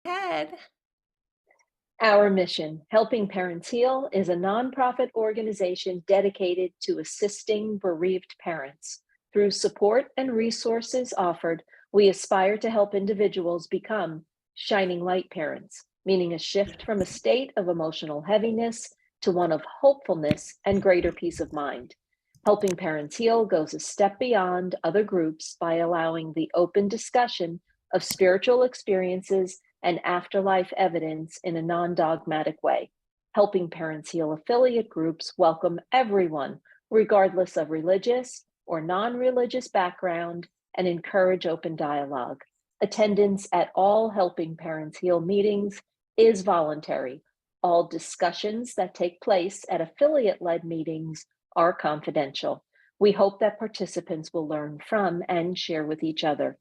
Ted. Our mission, Helping Parents Heal, is a nonprofit organization dedicated to assisting bereaved parents. Through support and resources offered, we aspire to help individuals become shining light parents, meaning a shift from a state of emotional heaviness to one of hopefulness and greater peace of mind. Helping Parents Heal goes a step beyond other groups by allowing the open discussion of spiritual experiences and afterlife evidence in a non dogmatic way. Helping Parents Heal affiliate groups welcome everyone, regardless of religious or non religious background, and encourage open dialogue. Attendance at all Helping Parents Heal meetings is voluntary. All discussions that take place at affiliate led meetings are confidential. We hope that participants will learn from and share with each other.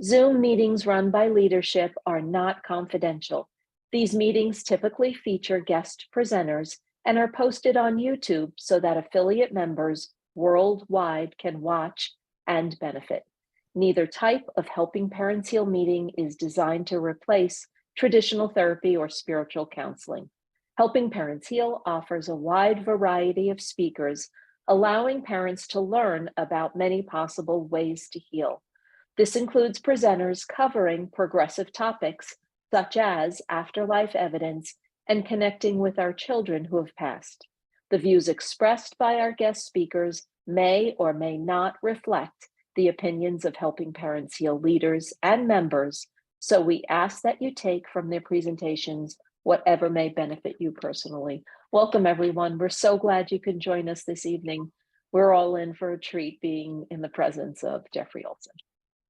Zoom meetings run by leadership are not confidential. These meetings typically feature guest presenters and are posted on YouTube so that affiliate members worldwide can watch and benefit. Neither type of Helping Parents Heal meeting is designed to replace traditional therapy or spiritual counseling. Helping Parents Heal offers a wide variety of speakers, allowing parents to learn about many possible ways to heal. This includes presenters covering progressive topics such as afterlife evidence and connecting with our children who have passed. The views expressed by our guest speakers may or may not reflect the opinions of Helping Parents Heal leaders and members, so we ask that you take from their presentations whatever may benefit you personally. Welcome, everyone. We're so glad you can join us this evening. We're all in for a treat being in the presence of Jeffery Olsen.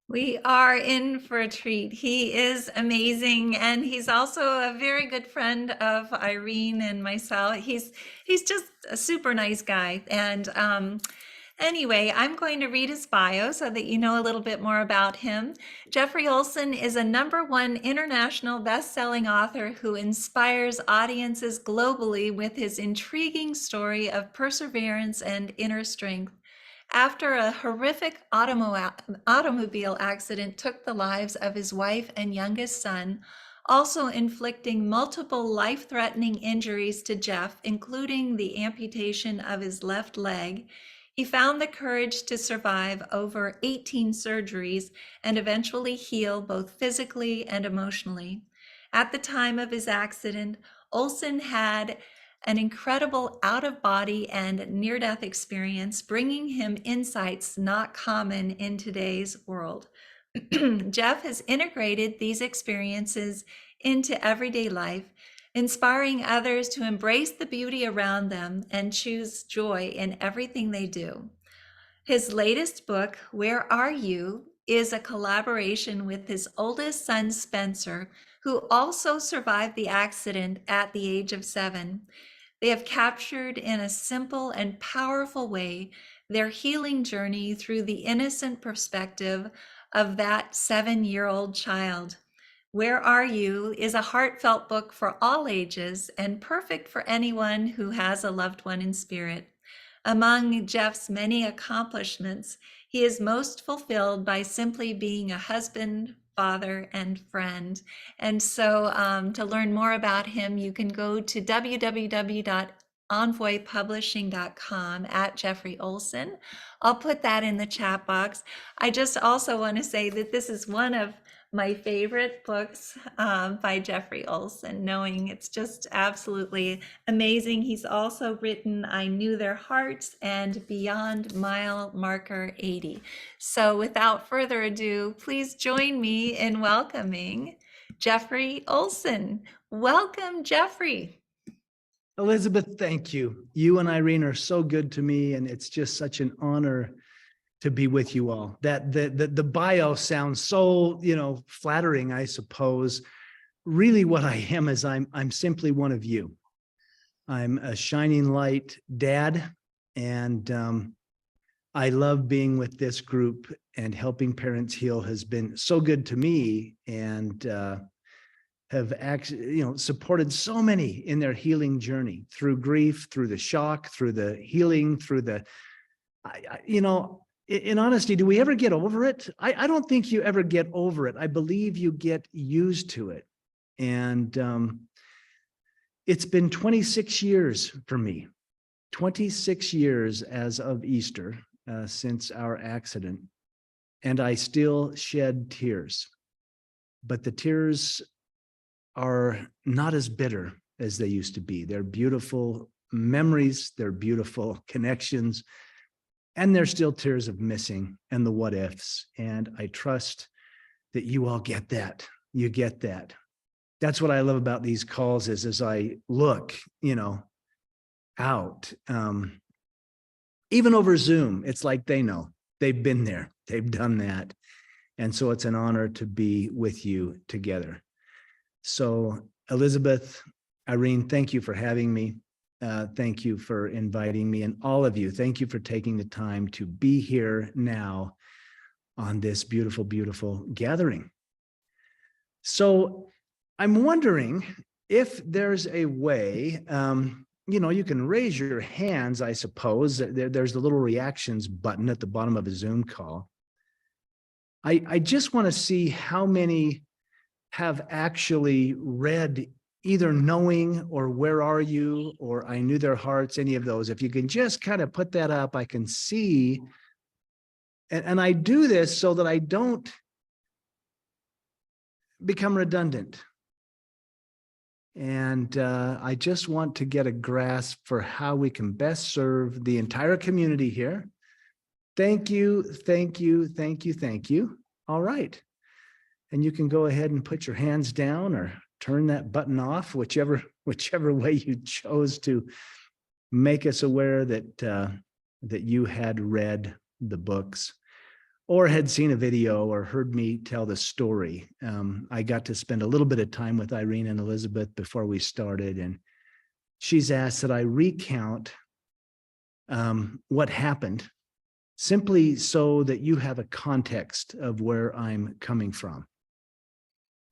We are in for a treat. He is amazing, and he's also a very good friend of Irene and myself. He's just a super nice guy. And anyway, I'm going to read his bio so that you know a little bit more about him. Jeffery Olsen is a #1 international best-selling author who inspires audiences globally with his intriguing story of perseverance and inner strength. After a horrific automobile accident took the lives of his wife and youngest son, also inflicting multiple life-threatening injuries to Jeff, including the amputation of his left leg, he found the courage to survive over 18 surgeries and eventually heal both physically and emotionally. At the time of his accident, Olsen had an incredible out-of-body and near-death experience, bringing him insights not common in today's world. Jeff has integrated these experiences into everyday life, inspiring others to embrace the beauty around them and choose joy in everything they do. His latest book, Where Are You?, is a collaboration with his oldest son, Spencer, who also survived the accident at the age of 7. They have captured in a simple and powerful way their healing journey through the innocent perspective of that 7-year-old child. Where Are You is a heartfelt book for all ages and perfect for anyone who has a loved one in spirit. Among Jeff's many accomplishments, he is most fulfilled by simply being a husband, father, and friend. And so to learn more about him, you can go to www.envoypublishing.com at Jeffery Olsen. I'll put that in the chat box. I just also want to say that this is one of my favorite books by Jeffery Olsen, knowing it's just absolutely amazing. He's also written I Knew Their Hearts and Beyond Mile Marker 80. So without further ado, please join me in welcoming Jeffery Olsen. Welcome, Jeffery. Elizabeth, thank you. You and Irene are so good to me, and it's just such an honor to be with you all. That the bio sounds so, flattering, I suppose. Really what I am is I'm simply one of you. I'm a shining light dad, and I love being with this group, and Helping Parents Heal has been so good to me, and have actually, supported so many in their healing journey through grief, through the shock, through the healing, through the, in honesty, do we ever get over it? I don't think you ever get over it. I believe you get used to it. And it's been 26 years for me, 26 years as of Easter since our accident. And I still shed tears, but the tears are not as bitter as they used to be. They're beautiful memories, they're beautiful connections, and there's still tears of missing and the what ifs. And I trust that you all get that. You get that. That's what I love about these calls is as I look, out, even over Zoom, it's like they know, they've been there, they've done that. And so it's an honor to be with you together. So Elizabeth, Irene, thank you for having me. Thank you for inviting me, and all of you, thank you for taking the time to be here now on this beautiful, beautiful gathering. So I'm wondering if there's a way, you can raise your hands, I suppose. There's the little reactions button at the bottom of a Zoom call. I just want to see how many have actually read either Knowing or Where Are You or I Knew Their Hearts, any of those. If you can just kind of put that up, I can see. And I do this so that I don't become redundant. And I just want to get a grasp for how we can best serve the entire community here. Thank you, thank you, thank you, thank you. All right. And you can go ahead and put your hands down or turn that button off, whichever way you chose to make us aware that that you had read the books or had seen a video or heard me tell the story. I got to spend a little bit of time with Irene and Elizabeth before we started, and she's asked that I recount what happened, simply so that you have a context of where I'm coming from.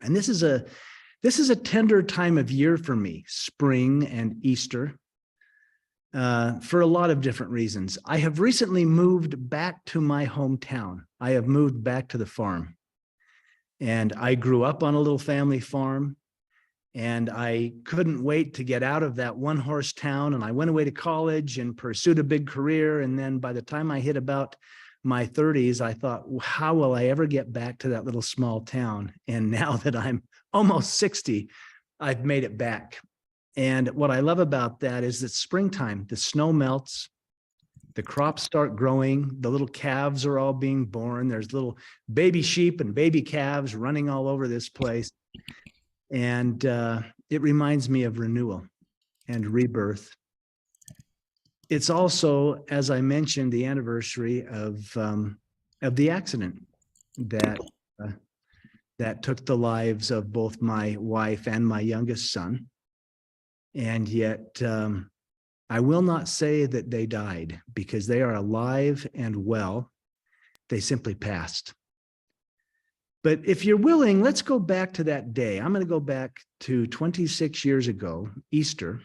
And this is a tender time of year for me, spring and Easter, for a lot of different reasons. I have recently moved back to my hometown. I have moved back to the farm. And I grew up on a little family farm, and I couldn't wait to get out of that one-horse town. And I went away to college and pursued a big career. And then by the time I hit about my 30s, I thought, how will I ever get back to that little small town? And now that I'm almost 60, I've made it back. And what I love about that is that springtime, the snow melts, the crops start growing, the little calves are all being born. There's little baby sheep and baby calves running all over this place. And it reminds me of renewal and rebirth. It's also, as I mentioned, the anniversary of the accident that took the lives of both my wife and my youngest son. And yet, I will not say that they died, because they are alive and well. They simply passed. But if you're willing, let's go back to that day. I'm going to go back to 26 years ago, Easter.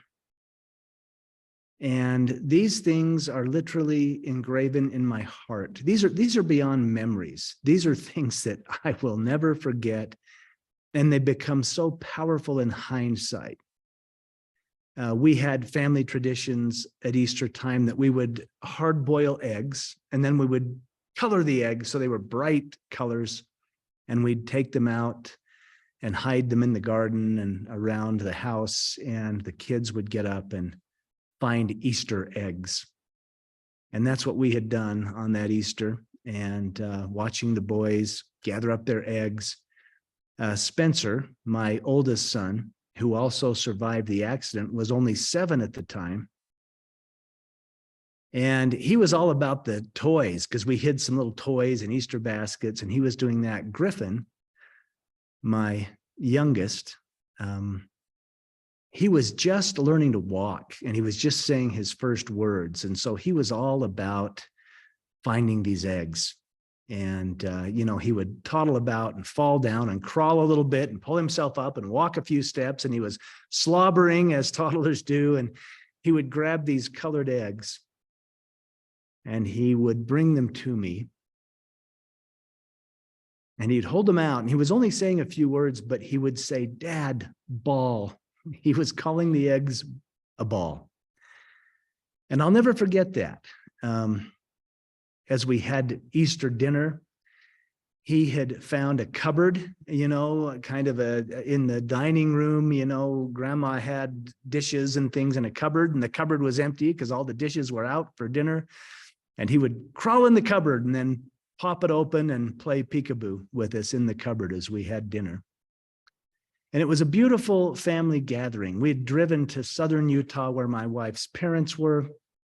And these things are literally engraven in my heart. These are beyond memories. These are things that I will never forget. And they become so powerful in hindsight. We had family traditions at Easter time that we would hard boil eggs, and then we would color the eggs so they were bright colors, and we'd take them out and hide them in the garden and around the house, and the kids would get up and find Easter eggs. And that's what we had done on that Easter, and watching the boys gather up their eggs. Spencer, my oldest son, who also survived the accident, was only 7 at the time. And he was all about the toys, because we hid some little toys in Easter baskets, and he was doing that. Griffin, my youngest, he was just learning to walk, and he was just saying his first words. And so he was all about finding these eggs. And, he would toddle about and fall down and crawl a little bit and pull himself up and walk a few steps. And he was slobbering, as toddlers do. And he would grab these colored eggs and he would bring them to me. And he'd hold them out, and he was only saying a few words, but he would say, "Dad, ball." He was calling the eggs a ball. And I'll never forget that. As we had Easter dinner, he had found a cupboard, kind of in the dining room, grandma had dishes and things in a cupboard, and the cupboard was empty because all the dishes were out for dinner. And he would crawl in the cupboard and then pop it open and play peekaboo with us in the cupboard as we had dinner. And it was a beautiful family gathering. We had driven to southern Utah where my wife's parents were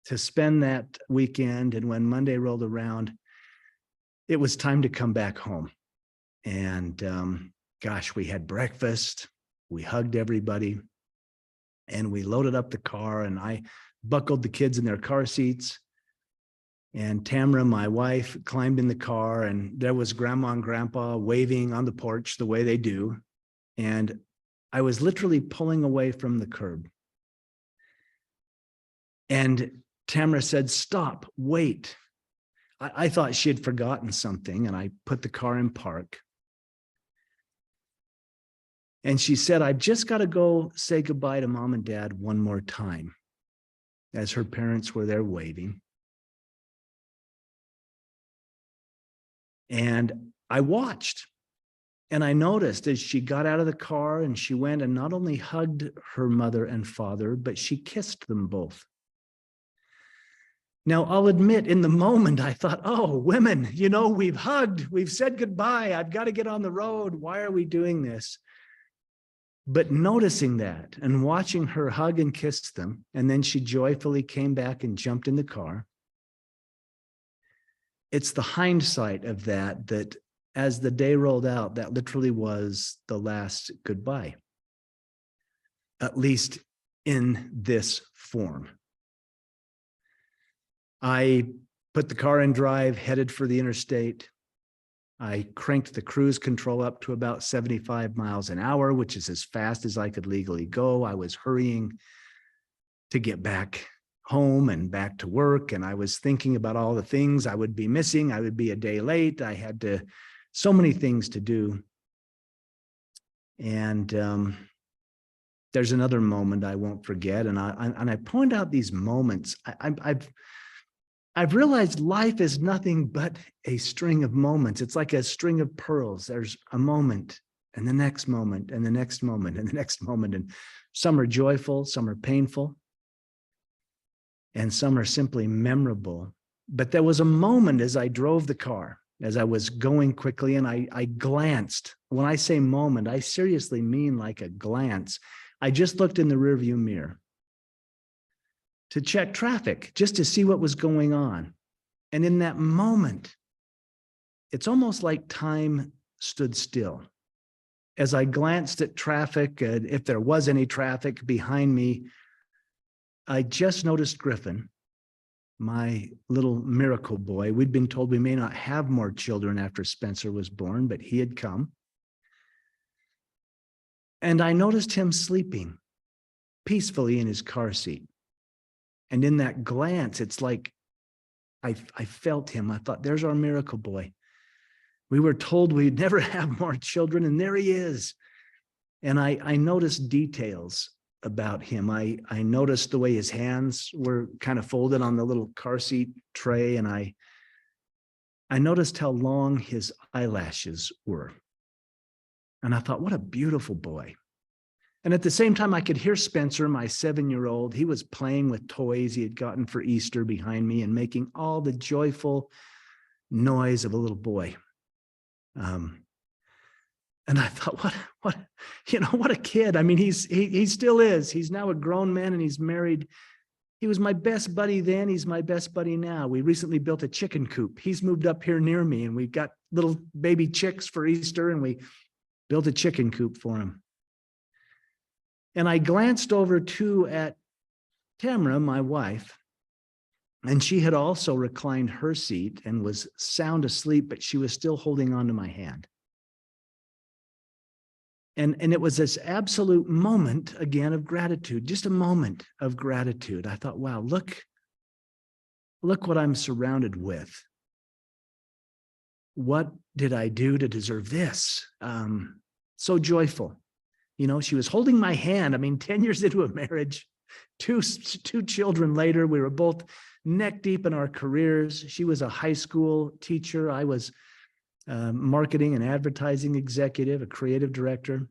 to spend that weekend. And when Monday rolled around, it was time to come back home. And gosh, we had breakfast, we hugged everybody, and we loaded up the car, and I buckled the kids in their car seats. And Tamara, my wife, climbed in the car, and there was Grandma and Grandpa waving on the porch the way they do. And I was literally pulling away from the curb. And Tamara said, "Stop, wait." I thought she had forgotten something, and I put the car in park. And she said, "I've just got to go say goodbye to Mom and Dad one more time," as her parents were there waving. And I watched, and I noticed as she got out of the car and she went and not only hugged her mother and father, but she kissed them both. Now, I'll admit, in the moment, I thought, oh, women, we've hugged, we've said goodbye, I've got to get on the road. Why are we doing this? But noticing that and watching her hug and kiss them, and then she joyfully came back and jumped in the car. It's the hindsight of that as the day rolled out, that literally was the last goodbye, at least in this form. I put the car in drive, headed for the interstate. I cranked the cruise control up to about 75 miles an hour, which is as fast as I could legally go. I was hurrying to get back home and back to work. And I was thinking about all the things I would be missing. I would be a day late. I had so many things to do. And there's another moment I won't forget. And I point out these moments. I've realized life is nothing but a string of moments. It's like a string of pearls. There's a moment and the next moment and the next moment and the next moment. And some are joyful, some are painful, and some are simply memorable. But there was a moment as I drove the car, as I was going quickly, and I glanced. When I say moment, I seriously mean like a glance. I just looked in the rearview mirror to check traffic, just to see what was going on. And in that moment, it's almost like time stood still. As I glanced at traffic, if there was any traffic behind me, I just noticed Griffin, my little miracle boy. We'd been told we may not have more children after Spencer was born, but he had come. And I noticed him sleeping peacefully in his car seat. And in that glance, it's like I felt him. I thought, there's our miracle boy. We were told we'd never have more children, and there he is. And I noticed details about him. I noticed the way his hands were kind of folded on the little car seat tray, and I noticed how long his eyelashes were. And I thought, what a beautiful boy. And at the same time, I could hear Spencer, my 7-year-old. He was playing with toys he had gotten for Easter behind me and making all the joyful noise of a little boy. And I thought, what a kid. I mean, he still is. He's now a grown man and he's married. He was my best buddy then. He's my best buddy now. We recently built a chicken coop. He's moved up here near me, and we've got little baby chicks for Easter, and we built a chicken coop for him. And I glanced over too at Tamara, my wife, and she had also reclined her seat and was sound asleep, but she was still holding on to my hand. And it was this absolute moment, again, of gratitude, just a moment of gratitude. I thought, wow, look what I'm surrounded with. What did I do to deserve this? So joyful. You know, she was holding my hand. I mean, 10 years into a marriage, two children later, we were both neck deep in our careers. She was a high school teacher. I was a marketing and advertising executive, a creative director.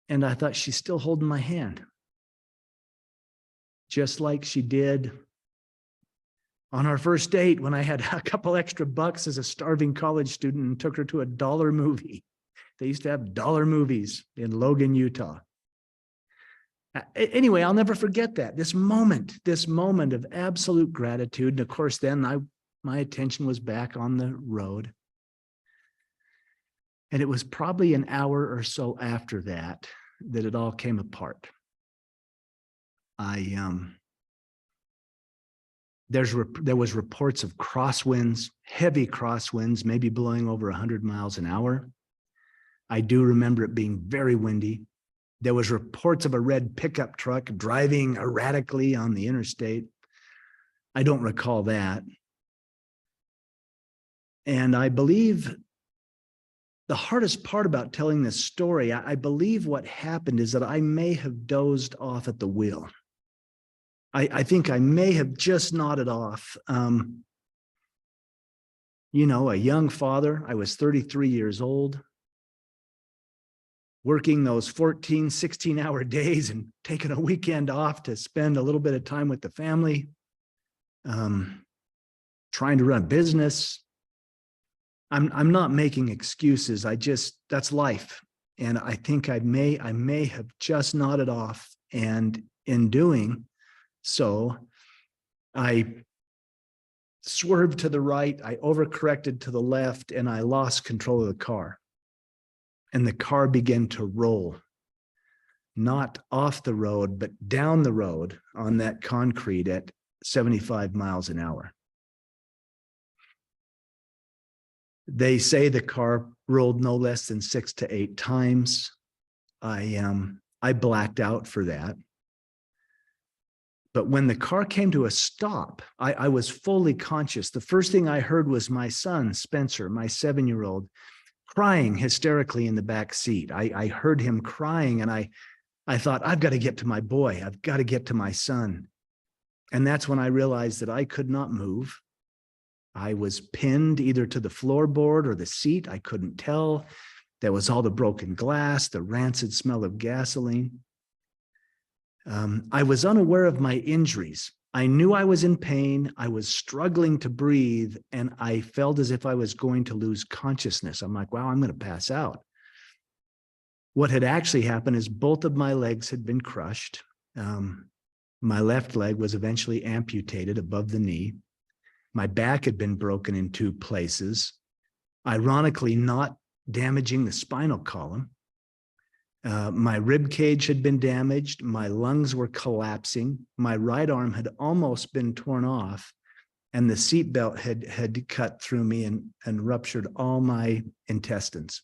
And I thought, she's still holding my hand. Just like she did on our first date when I had a couple extra bucks as a starving college student and took her to a dollar movie. They used to have dollar movies in Logan, Utah. Anyway, I'll never forget that. This moment of absolute gratitude. And of course, then my attention was back on the road. And it was probably an hour or so after that it all came apart. There was reports of crosswinds, heavy crosswinds, maybe blowing over 100 miles an hour. I do remember it being very windy. There was reports of a red pickup truck driving erratically on the interstate. I don't recall that. And I believe the hardest part about telling this story, I believe what happened is that I may have dozed off at the wheel. I think I may have just nodded off. You know, a young father, I was 33 years old, working those 14, 16-hour days and taking a weekend off to spend a little bit of time with the family, trying to run a business. I'm not making excuses. That's life. And I think I may have just nodded off. And in doing so, I swerved to the right, I overcorrected to the left, and I lost control of the car. And the car began to roll, not off the road, but down the road on that concrete at 75 miles an hour. They say the car rolled no less than 6 to 8 times. I blacked out for that. But when the car came to a stop, I was fully conscious. The first thing I heard was my son, Spencer, my 7-year-old, crying hysterically in the back seat. I heard him crying, and I thought, I've got to get to my boy. I've got to get to my son. And that's when I realized that I could not move. I was pinned either to the floorboard or the seat. I couldn't tell. There was all the broken glass, the rancid smell of gasoline. I was unaware of my injuries. I knew I was in pain. I was struggling to breathe, and I felt as if I was going to lose consciousness. I'm like, wow, I'm going to pass out. What had actually happened is both of my legs had been crushed. My left leg was eventually amputated above the knee. My back had been broken in 2 places, ironically not damaging the spinal column. My rib cage had been damaged. My lungs were collapsing. My right arm had almost been torn off, and the seatbelt had cut through me and ruptured all my intestines.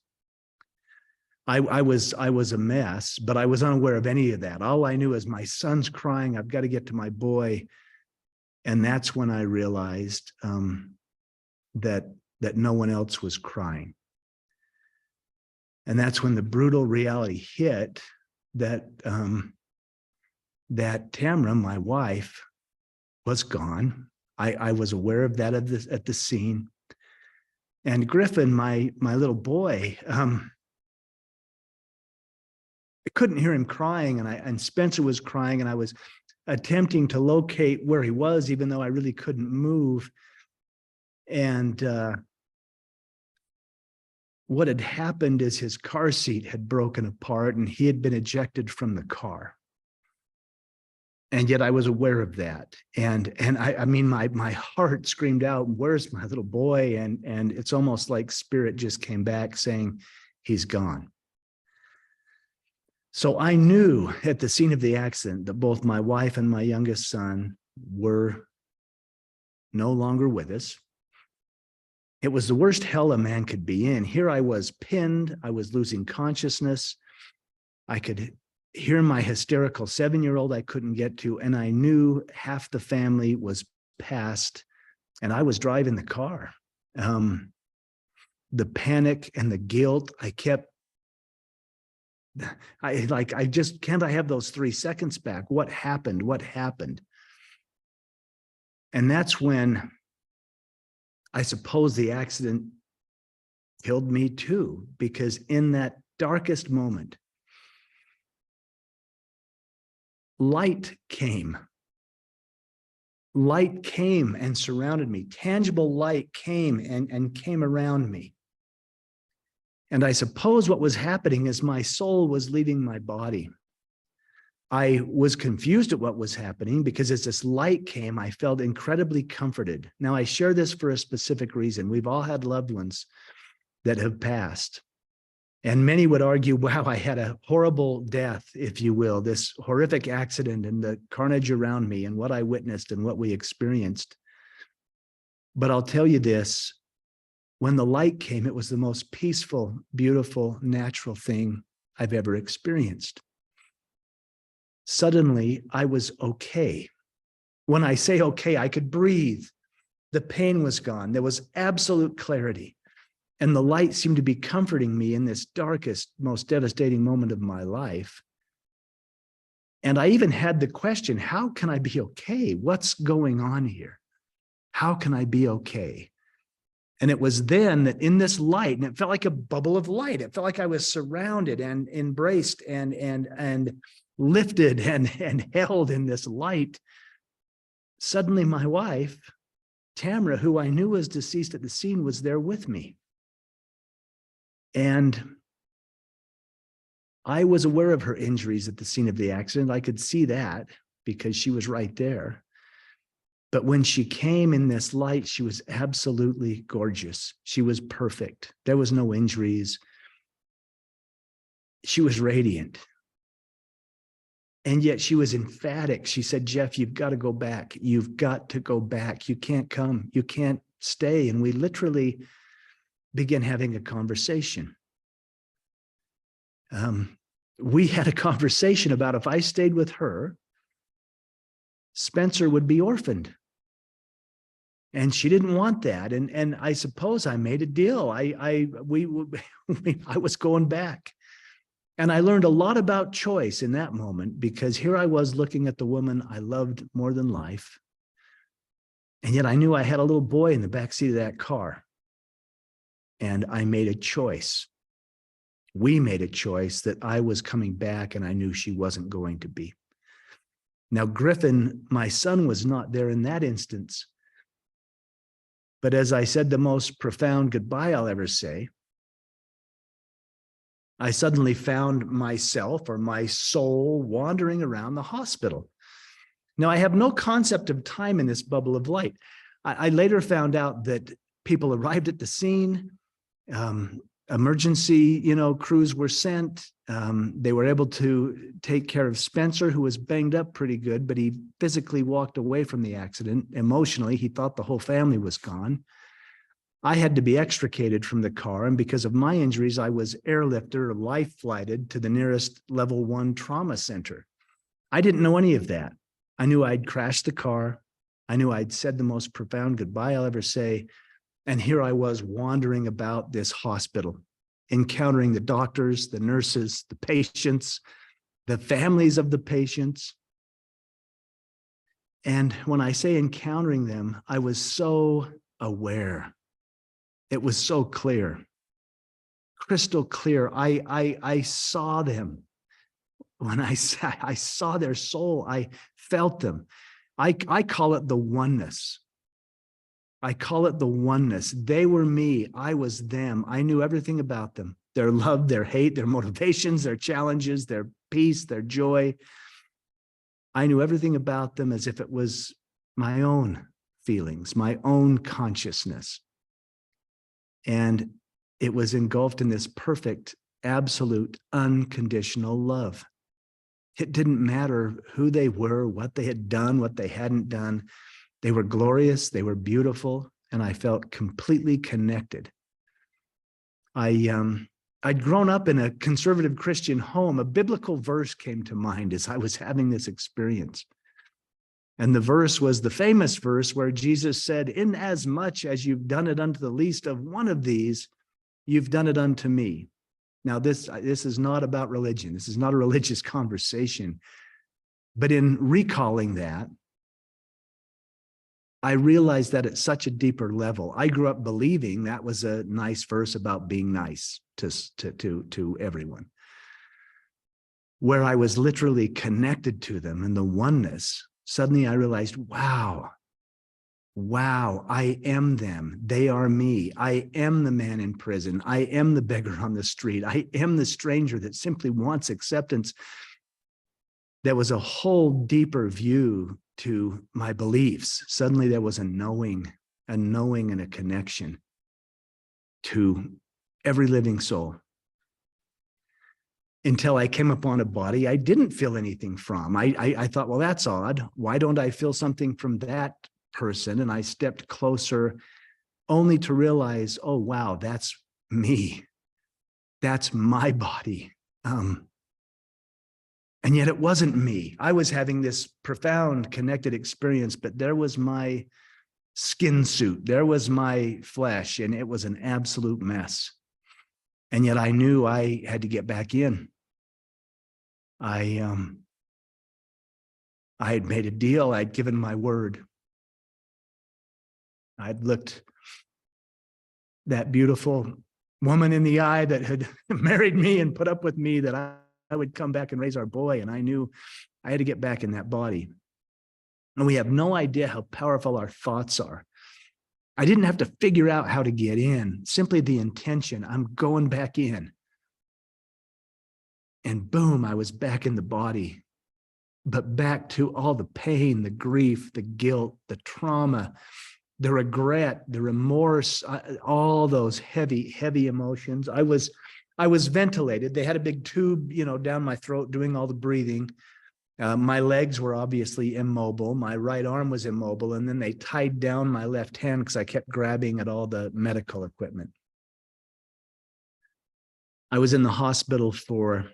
I was a mess, but I was unaware of any of that. All I knew is my son's crying. I've got to get to my boy. And that's when I realized that no one else was crying. And that's when the brutal reality hit that Tamara, my wife, was gone. I was aware of that at the scene. And Griffin, my little boy, I couldn't hear him crying, and Spencer was crying, and I was attempting to locate where he was, even though I really couldn't move. And what had happened is his car seat had broken apart, and he had been ejected from the car. And yet I was aware of that. And I mean, my heart screamed out, where's my little boy? And it's almost like spirit just came back saying, he's gone. So I knew at the scene of the accident that both my wife and my youngest son were no longer with us. It was the worst hell a man could be in. Here I was pinned. I was losing consciousness. I could hear my hysterical 7-year-old I couldn't get to, and I knew half the family was passed, and I was driving the car. the panic and the guilt. Can't I have those 3 seconds back? What happened? What happened? And that's when I suppose the accident killed me too, because in that darkest moment, light came. Light came and surrounded me. Tangible light came and came around me. And I suppose what was happening is my soul was leaving my body. I was confused at what was happening because as this light came, I felt incredibly comforted. Now, I share this for a specific reason. We've all had loved ones that have passed. And many would argue, wow, I had a horrible death, if you will, this horrific accident and the carnage around me and what I witnessed and what we experienced. But I'll tell you this, when the light came, it was the most peaceful, beautiful, natural thing I've ever experienced. Suddenly, I was okay. When I say okay, I could breathe. The pain was gone. There was absolute clarity. And the light seemed to be comforting me in this darkest, most devastating moment of my life. And I even had the question, how can I be okay? What's going on here? How can I be okay? And it was then that in this light, and it felt like a bubble of light, it felt like I was surrounded and embraced and lifted and held in this light. Suddenly my wife, Tamara, who I knew was deceased at the scene, was there with me. And I was aware of her injuries at the scene of the accident. I could see that because she was right there. But when she came in this light, she was absolutely gorgeous. She was perfect. There was no injuries. She was radiant. And yet she was emphatic. She said, Jeff, you've got to go back. You've got to go back. You can't come. You can't stay. And we literally began having a conversation. We had a conversation about if I stayed with her, Spencer would be orphaned. And she didn't want that. And I suppose I made a deal. I was going back. And I learned a lot about choice in that moment, because here I was looking at the woman I loved more than life. And yet I knew I had a little boy in the backseat of that car. And I made a choice. We made a choice that I was coming back, and I knew she wasn't going to be. Now, Griffin, my son, was not there in that instance. But as I said, the most profound goodbye I'll ever say, I suddenly found myself, or my soul, wandering around the hospital. Now, I have no concept of time in this bubble of light. I later found out that people arrived at the scene, emergency, crews were sent. They were able to take care of Spencer, who was banged up pretty good, but he physically walked away from the accident. Emotionally, he thought the whole family was gone. I had to be extricated from the car, and because of my injuries, I was airlifted or life flighted to the nearest level 1 trauma center. I didn't know any of that. I knew I'd crashed the car. I knew I'd said the most profound goodbye I'll ever say. And here I was wandering about this hospital, encountering the doctors, the nurses, the patients, the families of the patients. And when I say encountering them, I was so aware. It was so clear, crystal clear. I saw them. When I saw their soul, I felt them. I call it the oneness. I call it the oneness. They were me. I was them. I knew everything about them, their love, their hate, their motivations, their challenges, their peace, their joy. I knew everything about them as if it was my own feelings, my own consciousness. And it was engulfed in this perfect, absolute, unconditional love. It didn't matter who they were, what they had done, what they hadn't done. They were glorious, they were beautiful, and I felt completely connected. I'd grown up in a conservative Christian home. A biblical verse came to mind as I was having this experience. And the verse was the famous verse where Jesus said, "Inasmuch as you've done it unto the least of one of these, you've done it unto me. Now, this is not about religion. This is not a religious conversation. But in recalling that, I realized that at such a deeper level. I grew up believing that was a nice verse about being nice to everyone, where I was literally connected to them in the oneness. Suddenly I realized, wow, I am them. They are me. I am the man in prison. I am the beggar on the street. I am the stranger that simply wants acceptance. There was a whole deeper view to my beliefs. Suddenly there was a knowing and a connection to every living soul. Until I came upon a body I didn't feel anything from. I thought, well, that's odd. Why don't I feel something from that person? And I stepped closer only to realize, oh, wow, that's me. That's my body. And yet it wasn't me. I was having this profound connected experience, but there was my skin suit. There was my flesh, and it was an absolute mess. And yet I knew I had to get back in. I had made a deal. I'd given my word. I'd looked that beautiful woman in the eye that had married me and put up with me, that I would come back and raise our boy. And I knew I had to get back in that body. And we have no idea how powerful our thoughts are. I didn't have to figure out how to get in, simply the intention. I'm going back in. And boom, I was back in the body, but back to all the pain, the grief, the guilt, the trauma, the regret, the remorse, all those heavy, heavy emotions. I was ventilated. They had a big tube, down my throat doing all the breathing. My legs were obviously immobile. My right arm was immobile. And then they tied down my left hand because I kept grabbing at all the medical equipment. I was in the hospital for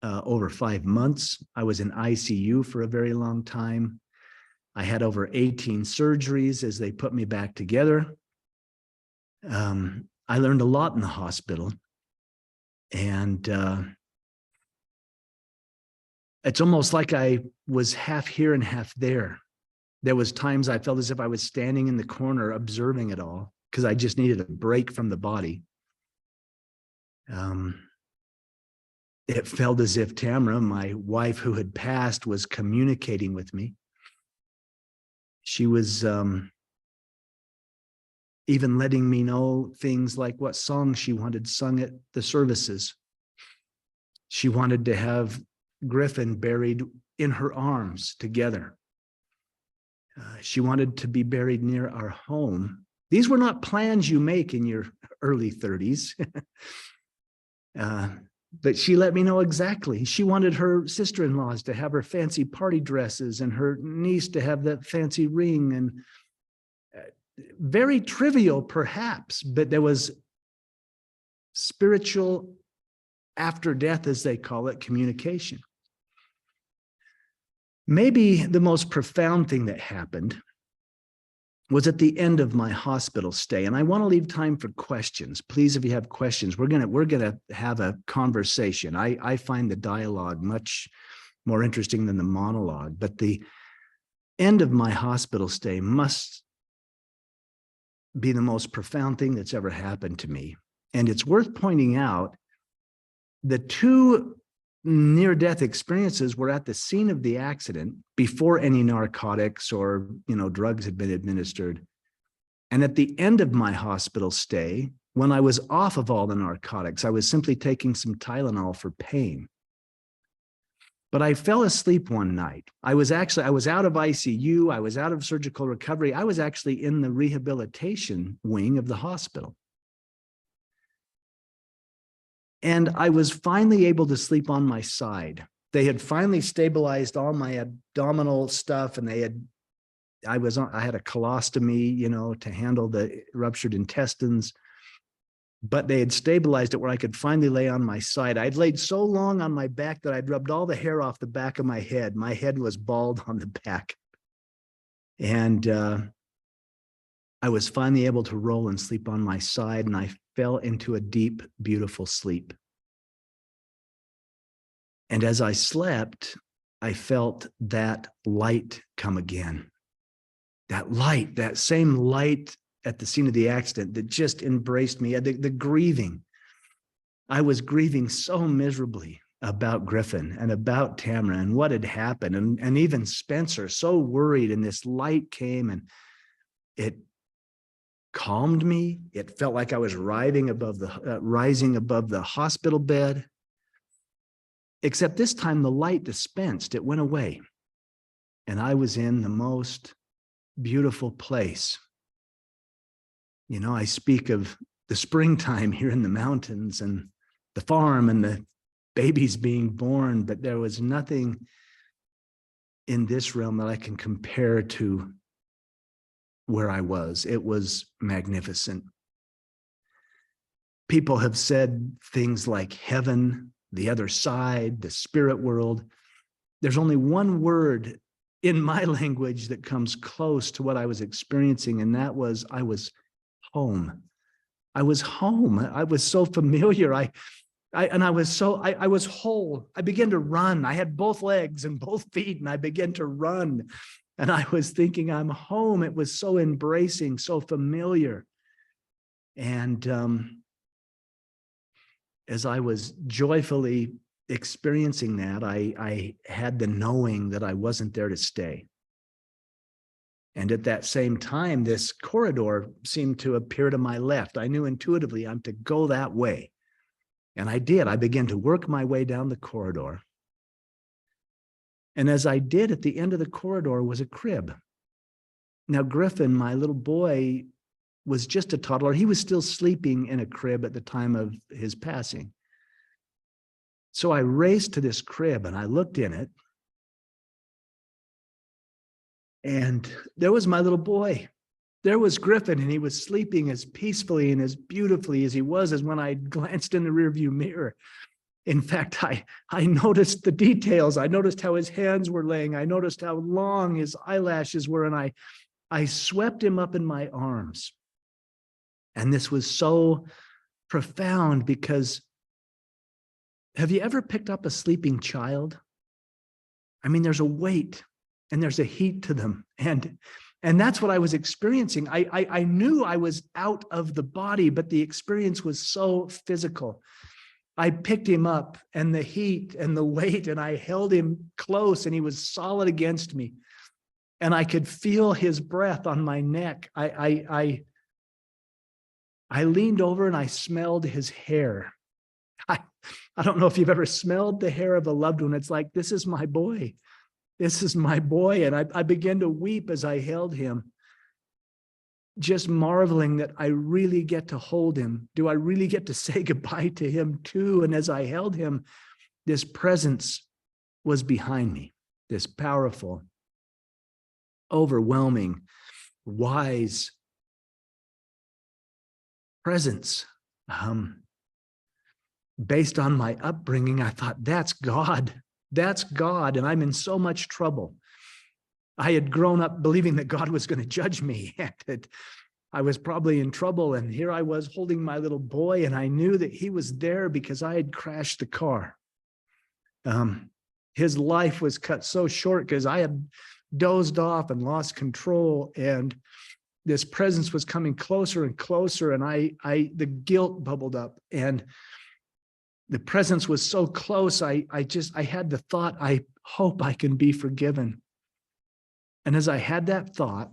over 5 months. I was in ICU for a very long time. I had over 18 surgeries as they put me back together. I learned a lot in the hospital. And it's almost like I was half here and half there. There was times I felt as if I was standing in the corner observing it all because I just needed a break from the body. It felt as if Tamara, my wife who had passed, was communicating with me. She was even letting me know things like what songs she wanted sung at the services. She wanted to have Griffin buried in her arms together. She wanted to be buried near our home. These were not plans you make in your early 30s. But she let me know exactly. She wanted her sister-in-laws to have her fancy party dresses and her niece to have that fancy ring. And very trivial, perhaps, but there was spiritual after death, as they call it, communication. Maybe the most profound thing that happened was at the end of my hospital stay. And I want to leave time for questions. Please, if you have questions, we're gonna have a conversation. I find the dialogue much more interesting than the monologue, but the end of my hospital stay must be the most profound thing that's ever happened to me. And it's worth pointing out the two near-death experiences were at the scene of the accident before any narcotics or drugs had been administered. And at the end of my hospital stay, when I was off of all the narcotics, I was simply taking some Tylenol for pain. But I fell asleep one night. I was out of ICU. I was out of surgical recovery. I was actually in the rehabilitation wing of the hospital. And I was finally able to sleep on my side. They had finally stabilized all my abdominal stuff, and I had a colostomy, to handle the ruptured intestines. But they had stabilized it where I could finally lay on my side. I'd laid so long on my back that I'd rubbed all the hair off the back of my head. My head was bald on the back. And I was finally able to roll and sleep on my side, and I fell into a deep, beautiful sleep. And as I slept, I felt that light come again. That light, that same light at the scene of the accident that just embraced me, the grieving. I was grieving so miserably about Griffin and about Tamara and what had happened, and even Spencer, so worried, and this light came and it calmed me. It felt like I was rising above the hospital bed, except this time the light dispensed, it went away. And I was in the most beautiful place. You know, I speak of the springtime here in the mountains and the farm and the babies being born, but there was nothing in this realm that I can compare to where I was. It was magnificent. People have said things like heaven, the other side, the spirit world. There's only one word in my language that comes close to what I was experiencing, and that was I was home. I was home. I was so familiar. I was whole. I began to run. I had both legs and both feet, and I began to run. And I was thinking, I'm home. It was so embracing, so familiar. And as I was joyfully experiencing that, I had the knowing that I wasn't there to stay. And at that same time, this corridor seemed to appear to my left. I knew intuitively I'm to go that way. And I did. I began to work my way down the corridor. And as I did, at the end of the corridor was a crib. Now, Griffin, my little boy, was just a toddler. He was still sleeping in a crib at the time of his passing. So I raced to this crib and I looked in it. And there was my little boy. There was Griffin, and he was sleeping as peacefully and as beautifully as he was as when I glanced in the rearview mirror. In fact, I noticed the details. I noticed how his hands were laying. I noticed how long his eyelashes were, and I swept him up in my arms. And this was so profound because have you ever picked up a sleeping child? I mean, there's a weight and there's a heat to them. And that's what I was experiencing. I knew I was out of the body, but the experience was so physical. I picked him up and the heat and the weight, and I held him close, and he was solid against me. And I could feel his breath on my neck. I leaned over and I smelled his hair. I don't know if you've ever smelled the hair of a loved one. It's like, this is my boy. This is my boy. And I began to weep as I held him, just marveling that I really get to hold him. Do I really get to say goodbye to him too? And as I held him, this presence was behind me, this powerful, overwhelming, wise presence. Based on my upbringing, I thought, that's God. That's God, and I'm in so much trouble. I had grown up believing that God was going to judge me, and that I was probably in trouble, and here I was holding my little boy, and I knew that he was there because I had crashed the car. His life was cut so short because I had dozed off and lost control, and this presence was coming closer and closer, and the guilt bubbled up, and the presence was so close. I had the thought, I hope I can be forgiven. And as I had that thought,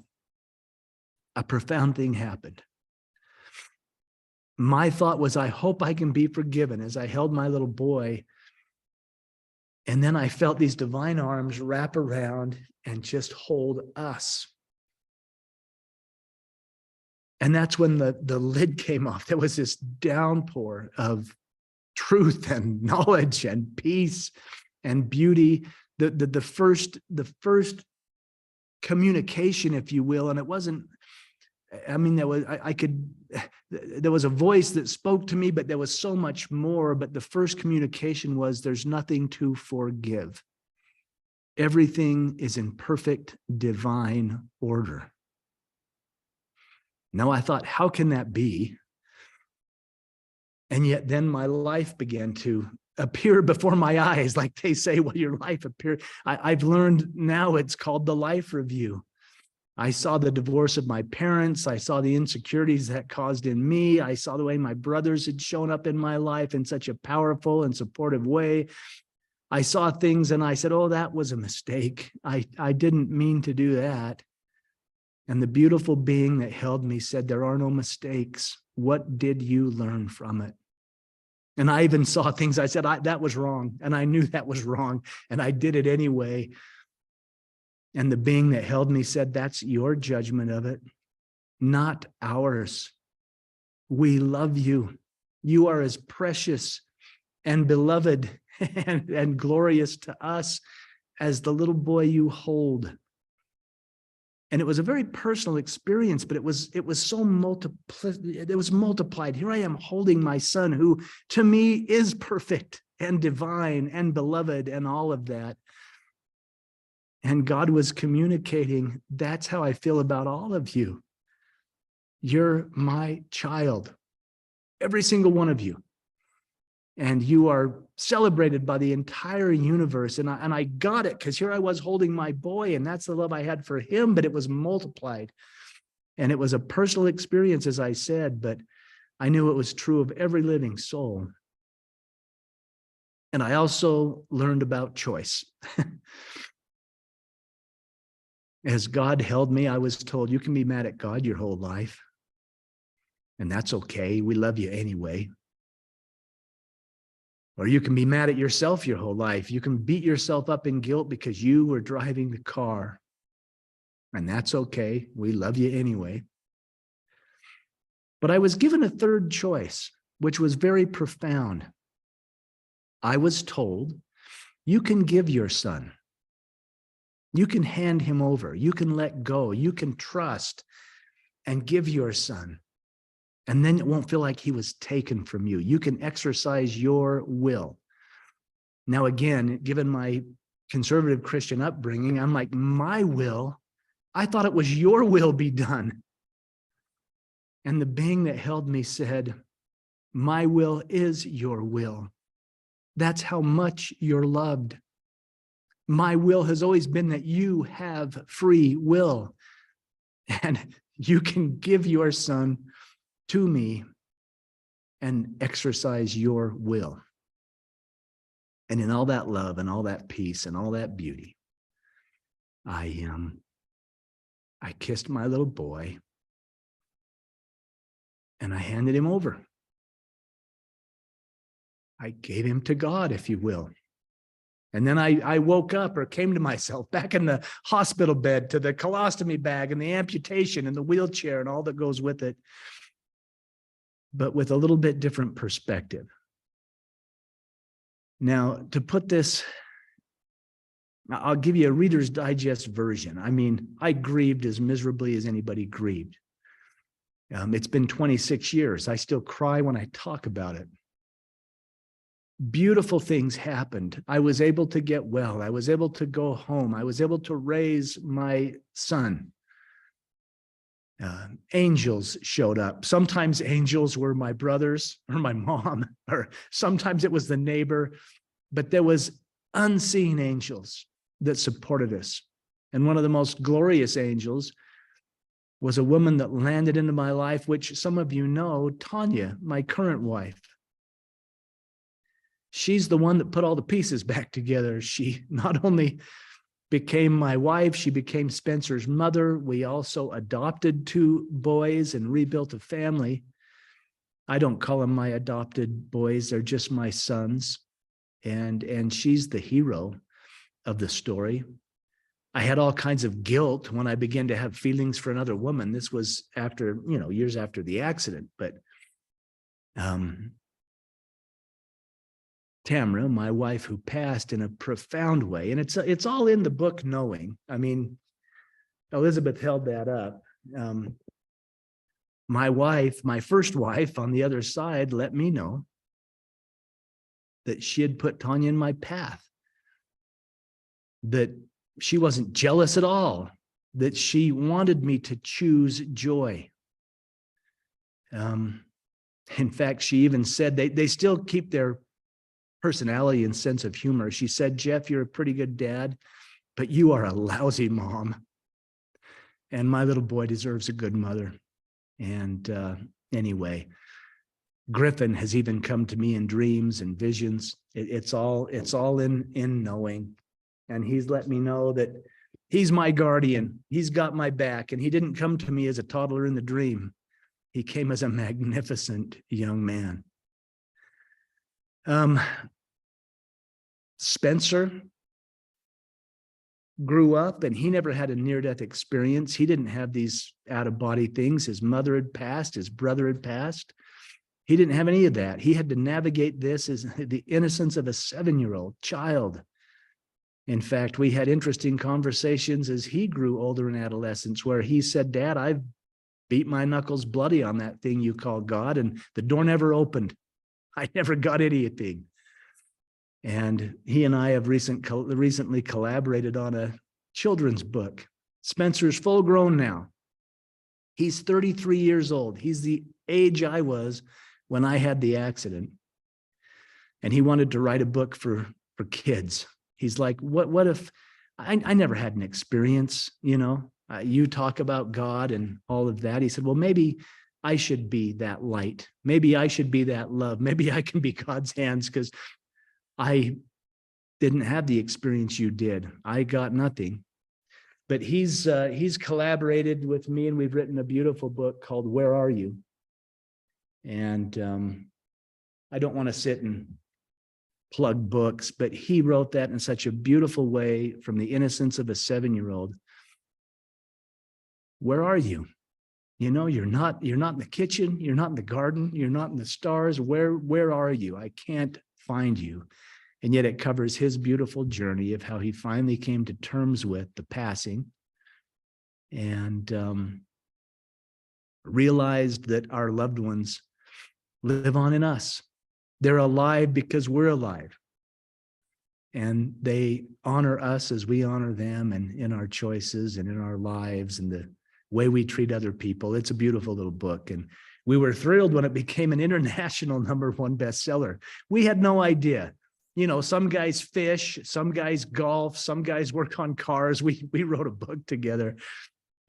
a profound thing happened. My thought was, I hope I can be forgiven, as I held my little boy. And then I felt these divine arms wrap around and just hold us. And that's when the lid came off. There was this downpour of truth and knowledge and peace and beauty. The first communication, if you will, and it wasn't, I mean, there was a voice that spoke to me, but there was so much more. But the first communication was, there's nothing to forgive. Everything is in perfect divine order. Now I thought, how can that be? And yet then my life began to appear before my eyes, like they say, well, your life appeared. I've learned now it's called the life review. I saw the divorce of my parents. I saw the insecurities that caused in me. I saw the way my brothers had shown up in my life in such a powerful and supportive way. I saw things and I said, oh, that was a mistake. I didn't mean to do that. And the beautiful being that held me said, there are no mistakes. What did you learn from it? And I even saw things I said, that was wrong. And I knew that was wrong. And I did it anyway. And the being that held me said, that's your judgment of it, not ours. We love you. You are as precious and beloved and glorious to us as the little boy you hold. And it was a very personal experience, but it was so multiplied. Here I am holding my son, who to me is perfect and divine and beloved and all of that. And God was communicating, that's how I feel about all of you. You're my child, every single one of you. And you are celebrated by the entire universe. And I got it, because here I was holding my boy, and that's the love I had for him, but it was multiplied. And it was a personal experience, as I said, but I knew it was true of every living soul. And I also learned about choice. As God held me, I was told, you can be mad at God your whole life, and that's okay. We love you anyway. Or you can be mad at yourself your whole life. You can beat yourself up in guilt because you were driving the car, and that's okay. We love you anyway. But I was given a third choice, which was very profound. I was told, you can give your son. You can hand him over. You can let go. You can trust and give your son. And then it won't feel like he was taken from you. You can exercise your will. Now, again, given my conservative Christian upbringing, I'm like, my will? I thought it was your will be done. And the being that held me said, my will is your will. That's how much you're loved. My will has always been that you have free will, and you can give your son to me and exercise your will. And in all that love and all that peace and all that beauty, I kissed my little boy and I handed him over. I gave him to God, if you will. And then I woke up, or came to myself, back in the hospital bed, to the colostomy bag and the amputation and the wheelchair and all that goes with it, but with a little bit different perspective. Now, to put this, I'll give you a Reader's Digest version. I mean, I grieved as miserably as anybody grieved. It's been 26 years. I still cry when I talk about it. Beautiful things happened. I was able to get well. I was able to go home. I was able to raise my son. Angels showed up. Sometimes angels were my brothers or my mom, or sometimes it was the neighbor, but there was unseen angels that supported us. And one of the most glorious angels was a woman that landed into my life, which some of you know, Tanya, my current wife. She's the one that put all the pieces back together. She not only became my wife, she became Spencer's mother. We also adopted 2 boys and rebuilt a family. I don't call them my adopted boys, they're just my sons. And she's the hero of the story. I had all kinds of guilt when I began to have feelings for another woman. This was after, years after the accident, but Tamra, my wife, who passed in a profound way, and it's all in the book, Knowing. I mean, Elizabeth held that up. My wife, my first wife on the other side, let me know that she had put Tanya in my path, that she wasn't jealous at all, that she wanted me to choose joy. In fact, she even said they still keep their personality and sense of humor. She said, Jeff, you're a pretty good dad, but you are a lousy mom. And my little boy deserves a good mother. And anyway, Griffin has even come to me in dreams and visions. It's all in knowing. And he's let me know that he's my guardian. He's got my back. And he didn't come to me as a toddler in the dream. He came as a magnificent young man. Spencer grew up and he never had a near-death experience. He didn't have these out-of-body things. His mother had passed, his brother had passed. He didn't have any of that. He had to navigate this as the innocence of a 7-year-old child. In fact, we had interesting conversations as he grew older in adolescence where he said, Dad, I've beat my knuckles bloody on that thing you call God, and the door never opened. I never got anything. And he and I have recently collaborated on a children's book. Spencer's full grown now. He's 33 years old. He's the age I was when I had the accident. And he wanted to write a book for kids. He's like, what if I never had an experience, you know, you talk about God and all of that. He said, well, maybe I should be that light. Maybe I should be that love. Maybe I can be God's hands because I didn't have the experience you did. I got nothing. But he's collaborated with me and we've written a beautiful book called Where Are You? And I don't want to sit and plug books, but he wrote that in such a beautiful way from the innocence of a 7-year-old. Where are you? You know, you're not in the kitchen, you're not in the garden, you're not in the stars. Where are you? I can't find you. And yet it covers his beautiful journey of how he finally came to terms with the passing and realized that our loved ones live on in us. They're alive because we're alive. And they honor us as we honor them and in our choices and in our lives and the way we treat other people. It's a beautiful little book. And we were thrilled when it became an international #1 bestseller. We had no idea. You know, some guys fish, some guys golf, some guys work on cars. We wrote a book together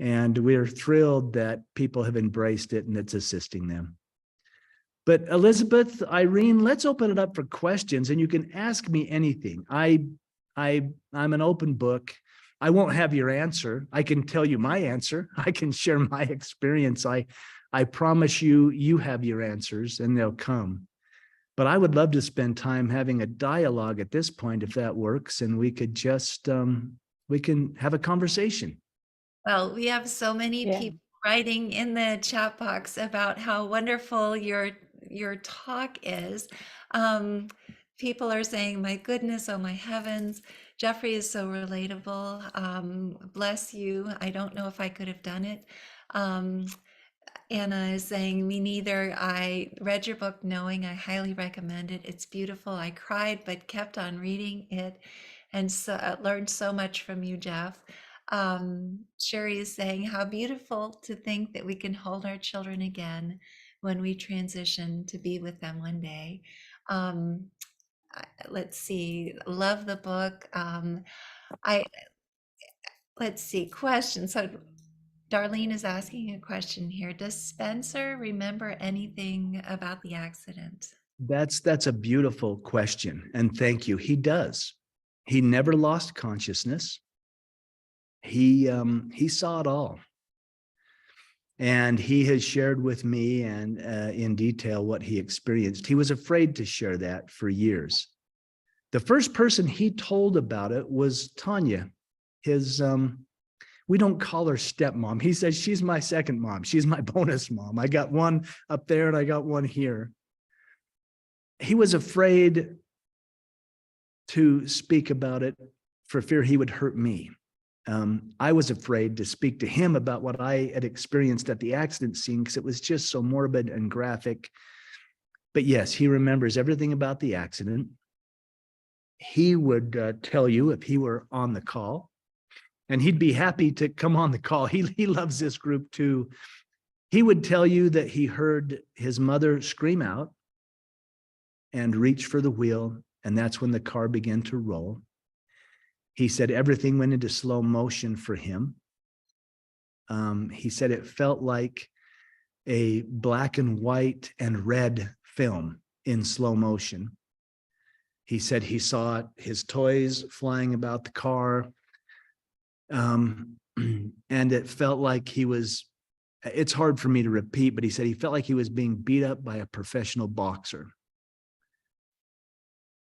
and we're thrilled that people have embraced it and it's assisting them. But Elizabeth, Irene, let's open it up for questions and you can ask me anything. I'm an open book. I won't have your answer. I can tell you my answer. I can share my experience. I promise you have your answers and they'll come. But I would love to spend time having a dialogue at this point, if that works, and we could just, we can have a conversation. Well, we have so many people writing in the chat box about how wonderful your talk is. People are saying, my goodness, oh my heavens, Jeffrey is so relatable. Bless you. I don't know if I could have done it. Anna is saying, me neither. I read your book knowing I highly recommend it. It's beautiful. I cried, but kept on reading it and so learned so much from you, Jeff. Sherry is saying, how beautiful to think that we can hold our children again when we transition to be with them one day. Let's see, love the book. Let's see, questions. So Darlene is asking a question here. Does Spencer remember anything about the accident? That's a beautiful question. And thank you. He does. He never lost consciousness. He saw it all. And he has shared with me and in detail what he experienced. He was afraid to share that for years. The first person he told about it was Tanya, his we don't call her stepmom. He says, she's my second mom. She's my bonus mom. I got one up there and I got one here. He was afraid to speak about it for fear he would hurt me. I was afraid to speak to him about what I had experienced at the accident scene because it was just so morbid and graphic. But yes, he remembers everything about the accident. He would tell you if he were on the call. And he'd be happy to come on the call. He loves this group too. He would tell you that he heard his mother scream out and reach for the wheel, and that's when the car began to roll. He said everything went into slow motion for him. He said it felt like a black and white and red film in slow motion. He said he saw his toys flying about the car. And it felt like he was, it's hard for me to repeat, but he said he felt like he was being beat up by a professional boxer.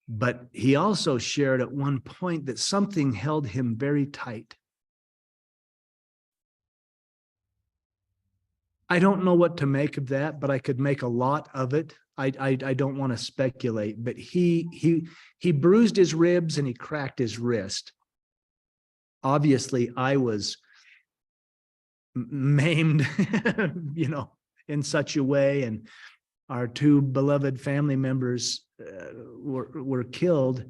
But he also shared at one point that something held him very tight. I don't know what to make of that, but I could make a lot of it. I don't want to speculate, but he bruised his ribs and he cracked his wrist. Obviously, I was maimed, in such a way, and our two beloved family members were killed.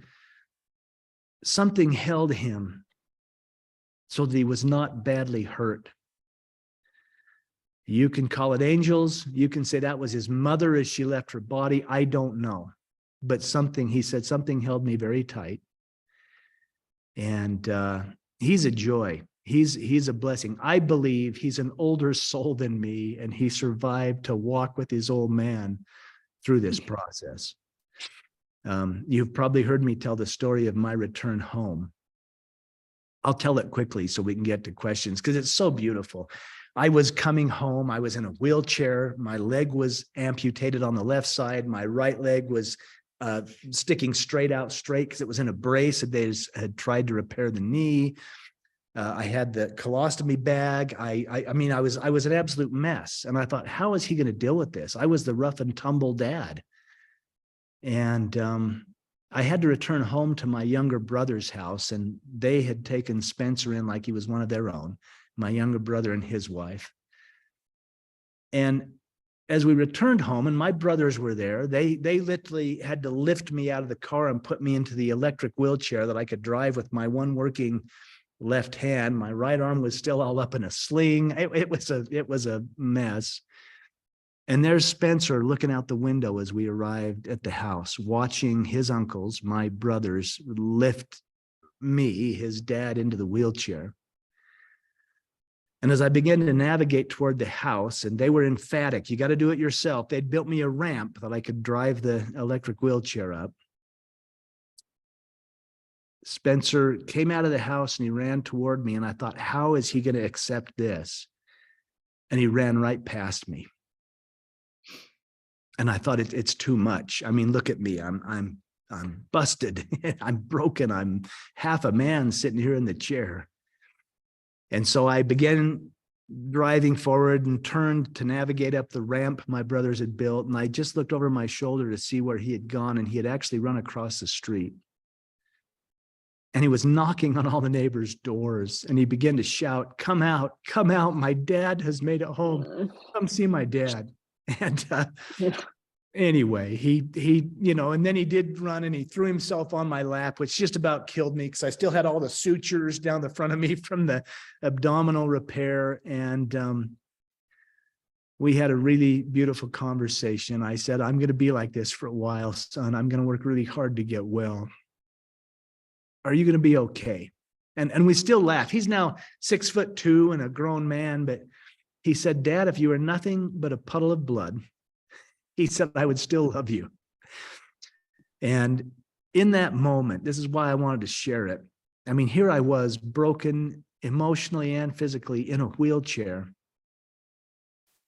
Something held him so that he was not badly hurt. You can call it angels. You can say that was his mother as she left her body. I don't know. But he said, something held me very tight. And he's a joy. He's a blessing. I believe he's an older soul than me, and he survived to walk with his old man through this process. You've probably heard me tell the story of my return home. I'll tell it quickly so we can get to questions because it's so beautiful. I was coming home. I was in a wheelchair. My leg was amputated on the left side. My right leg was sticking straight because it was in a brace. They had tried to repair the knee. I had the colostomy bag. I mean, I was an absolute mess. And I thought, how is he going to deal with this? I was the rough and tumble dad. And I had to return home to my younger brother's house, and they had taken Spencer in like he was one of their own, my younger brother and his wife. And as we returned home, and my brothers were there, they literally had to lift me out of the car and put me into the electric wheelchair that I could drive with my one working left hand. My right arm was still all up in a sling. It was a mess. And there's Spencer looking out the window as we arrived at the house, watching his uncles, my brothers, lift me, his dad, into the wheelchair. And as I began to navigate toward the house, and they were emphatic, you got to do it yourself. They'd built me a ramp that I could drive the electric wheelchair up. Spencer came out of the house and he ran toward me, and I thought, how is he going to accept this? And he ran right past me. And I thought it's too much. I mean, look at me. I'm busted. I'm broken. I'm half a man sitting here in the chair. And so I began driving forward and turned to navigate up the ramp my brothers had built. And I just looked over my shoulder to see where he had gone, and he had actually run across the street. And he was knocking on all the neighbors' doors, and he began to shout, come out, my dad has made it home. Come see my dad. And anyway, he and then he did run and he threw himself on my lap, which just about killed me because I still had all the sutures down the front of me from the abdominal repair. And we had a really beautiful conversation. I said, I'm going to be like this for a while, son. I'm going to work really hard to get well. Are you going to be okay? And we still laugh. He's now 6'2" and a grown man, but he said, Dad, if you were nothing but a puddle of blood, he said, I would still love you. And in that moment, this is why I wanted to share it. I mean, here I was broken emotionally and physically in a wheelchair,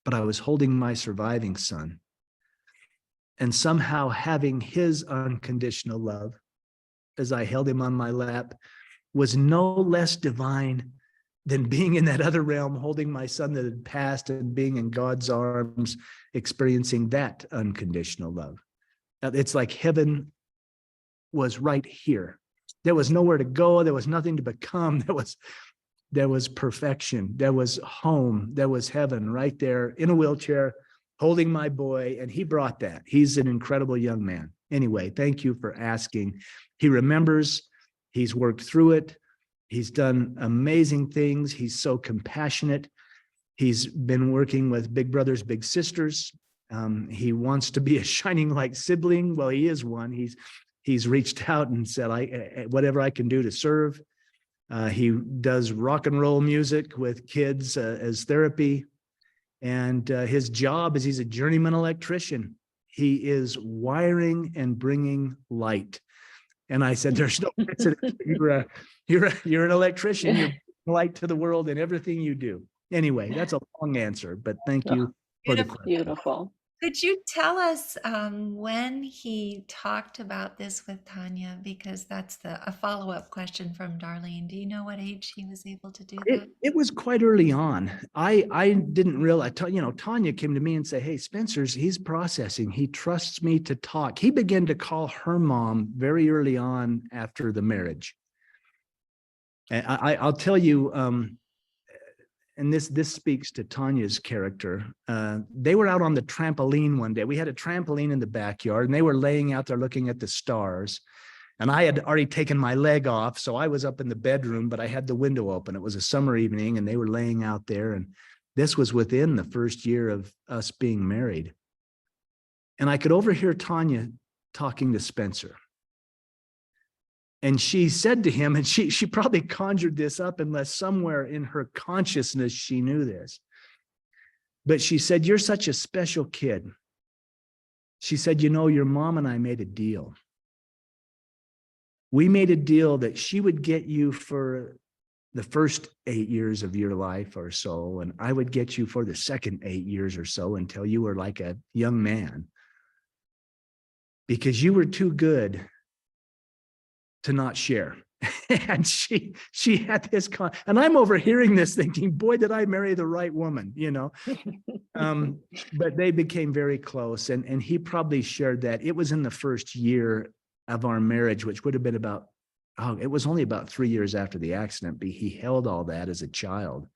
but I was holding my surviving son and somehow having his unconditional love as I held him on my lap was no less divine than being in that other realm, holding my son that had passed and being in God's arms, experiencing that unconditional love. It's like heaven was right here. There was nowhere to go. There was nothing to become. There was perfection. There was home. There was heaven right there in a wheelchair, holding my boy. And he brought that. He's an incredible young man. Anyway, thank you for asking. He remembers. He's worked through it. He's done amazing things. He's so compassionate. He's been working with Big Brothers Big Sisters. He wants to be a shining light sibling. Well, he is one. He's reached out and said, whatever I can do to serve. He does rock and roll music with kids as therapy. And his job is he's a journeyman electrician. He is wiring and bringing light. And I said, there's no precedent. You're an electrician. You're bringing light to the world in everything you do. Anyway, that's a long answer, but thank you for the question. Beautiful. Could you tell us when he talked about this with Tanya? Because that's a follow-up question from Darlene. Do you know what age he was able to do that? It was quite early on. I didn't realize, Tanya came to me and said, hey, he's processing. He trusts me to talk. He began to call her mom very early on after the marriage. And I'll tell you, and this speaks to Tanya's character. They were out on the trampoline one day. We had a trampoline in the backyard, and they were laying out there looking at the stars. And I had already taken my leg off, so I was up in the bedroom, but I had the window open. It was a summer evening, and they were laying out there. And this was within the first year of us being married. And I could overhear Tanya talking to Spencer. And she said to him, and she probably conjured this up unless somewhere in her consciousness she knew this. But she said, you're such a special kid. She said, your mom and I made a deal. We made a deal that she would get you for the first 8 years of your life or so, and I would get you for the second 8 years or so until you were like a young man. Because you were too good to not share. And she had this and I'm overhearing this thinking, boy, did I marry the right woman, but they became very close, and he probably shared that. It was in the first year of our marriage, which would have been it was only about 3 years after the accident, but he held all that as a child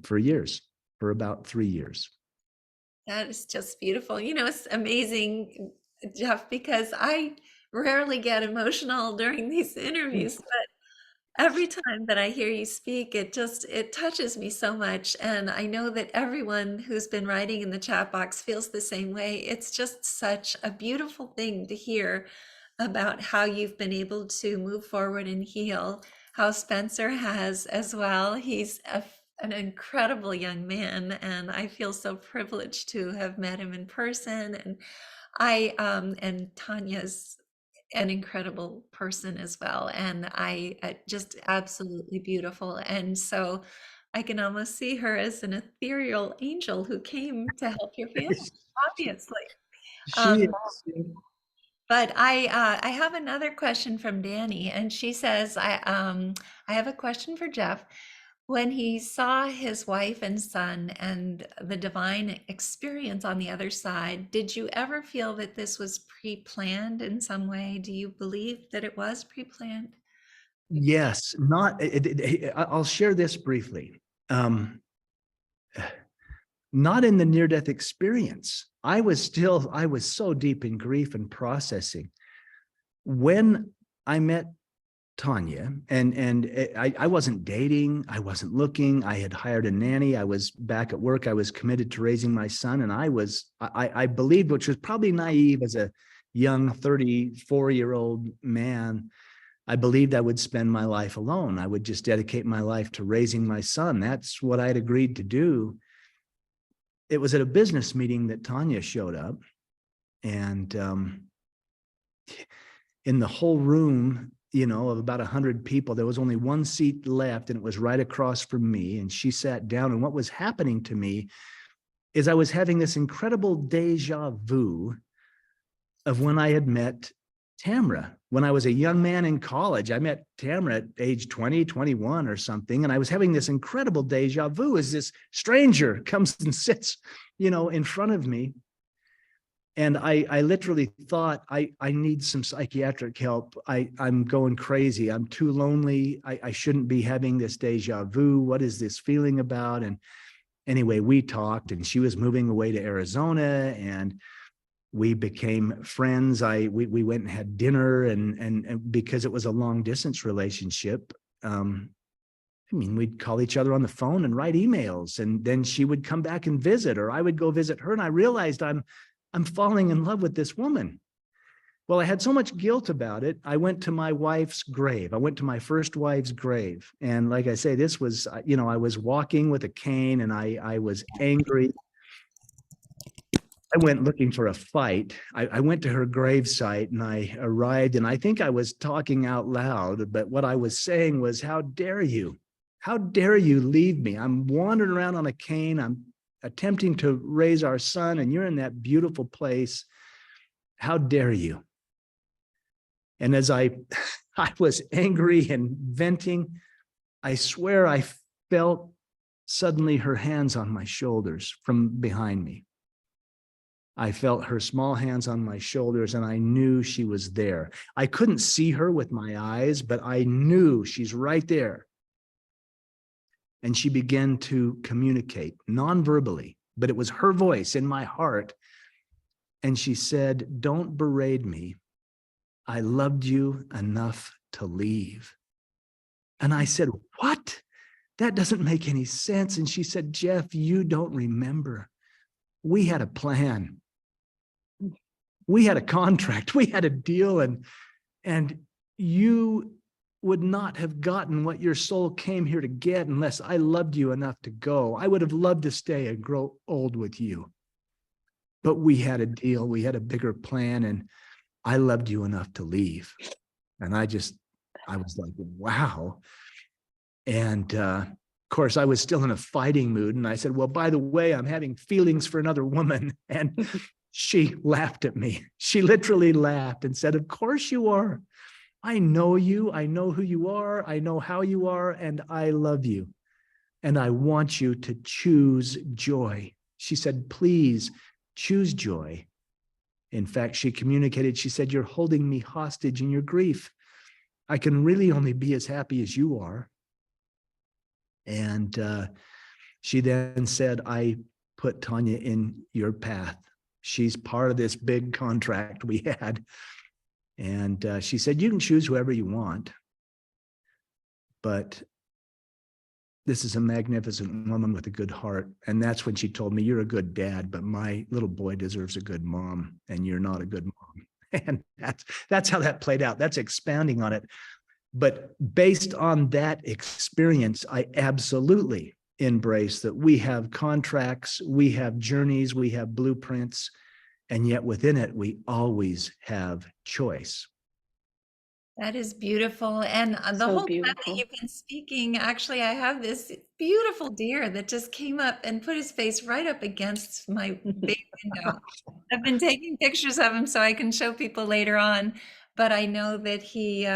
for about 3 years. That is just beautiful. It's amazing, Jeff, because I rarely get emotional during these interviews, but every time that I hear you speak, it touches me so much. And I know that everyone who's been writing in the chat box feels the same way. It's just such a beautiful thing to hear about how you've been able to move forward and heal, how Spencer has as well. He's an incredible young man, and I feel so privileged to have met him in person. And and Tanya's an incredible person as well, and I just absolutely beautiful. And so I can almost see her as an ethereal angel who came to help your family, obviously. She But I have another question from Danny, and she says, I have a question for Jeff. When he saw his wife and son and the divine experience on the other side, did you ever feel that this was pre-planned in some way? Do you believe that it was pre-planned? Yes, I'll share this briefly. Not in the near-death experience. I was so deep in grief and processing. When I met Tanya, and I wasn't dating, I wasn't looking, I had hired a nanny, I was back at work, I was committed to raising my son, and I believed, which was probably naive as a young 34-year-old man, I believed I would spend my life alone. I would just dedicate my life to raising my son. That's what I'd agreed to do. It was at a business meeting that Tanya showed up, and in the whole room, of about 100 people, there was only one seat left, and it was right across from me. And she sat down, and what was happening to me is I was having this incredible deja vu of when I had met Tamra. When I was a young man in college, I met Tamra at age 20, 21 or something. And I was having this incredible deja vu as this stranger comes and sits, in front of me. And I literally thought, I need some psychiatric help. I'm going crazy. I'm too lonely. I shouldn't be having this deja vu. What is this feeling about? And anyway, we talked, and she was moving away to Arizona, and we became friends. We went and had dinner, and because it was a long distance relationship, I mean, we'd call each other on the phone and write emails, and then she would come back and visit, or I would go visit her. And I realized I'm falling in love with this woman. Well, I had so much guilt about it. I went to my wife's grave. I went to my first wife's grave. And like I say, this was, I was walking with a cane, and I was angry. I went looking for a fight. I went to her gravesite, and I arrived, and I think I was talking out loud, but what I was saying was, how dare you? How dare you leave me? I'm wandering around on a cane. I'm attempting to raise our son, and you're in that beautiful place. How dare you? And as I was angry and venting, I swear I felt suddenly her hands on my shoulders from behind me. I felt her small hands on my shoulders, and I knew she was there. I couldn't see her with my eyes, but I knew she's right there. And she began to communicate non-verbally, but it was her voice in my heart. And she said, "Don't berate me. I loved you enough to leave." And I said, "What? That doesn't make any sense." And she said, "Jeff, you don't remember. We had a plan. We had a contract. We had a deal, and you would not have gotten what your soul came here to get unless I loved you enough to go. I would have loved to stay and grow old with you. But we had a deal. We had a bigger plan, and I loved you enough to leave." And I was like, wow. And of course, I was still in a fighting mood. And I said, "Well, by the way, I'm having feelings for another woman." And she laughed at me. She literally laughed and said, "Of course you are. I know you. I know who you are. I know how you are. And I love you. And I want you to choose joy." She said, "Please choose joy." In fact, she communicated, she said, "You're holding me hostage in your grief. I can really only be as happy as you are." And she then said, "I put Tanya in your path. She's part of this big contract we had." And she said, "You can choose whoever you want, but this is a magnificent woman with a good heart." And that's when she told me, "You're a good dad, but my little boy deserves a good mom, and you're not a good mom." And that's how that played out. That's expanding on it. But based on that experience, I absolutely embrace that we have contracts, we have journeys, we have blueprints, and yet within it, we always have choice. That is beautiful. And the So whole time that beautiful. you've been speaking, actually, I have this beautiful deer that just came up and put his face right up against my bay window. I've been taking pictures of him so I can show people later on, but I know that he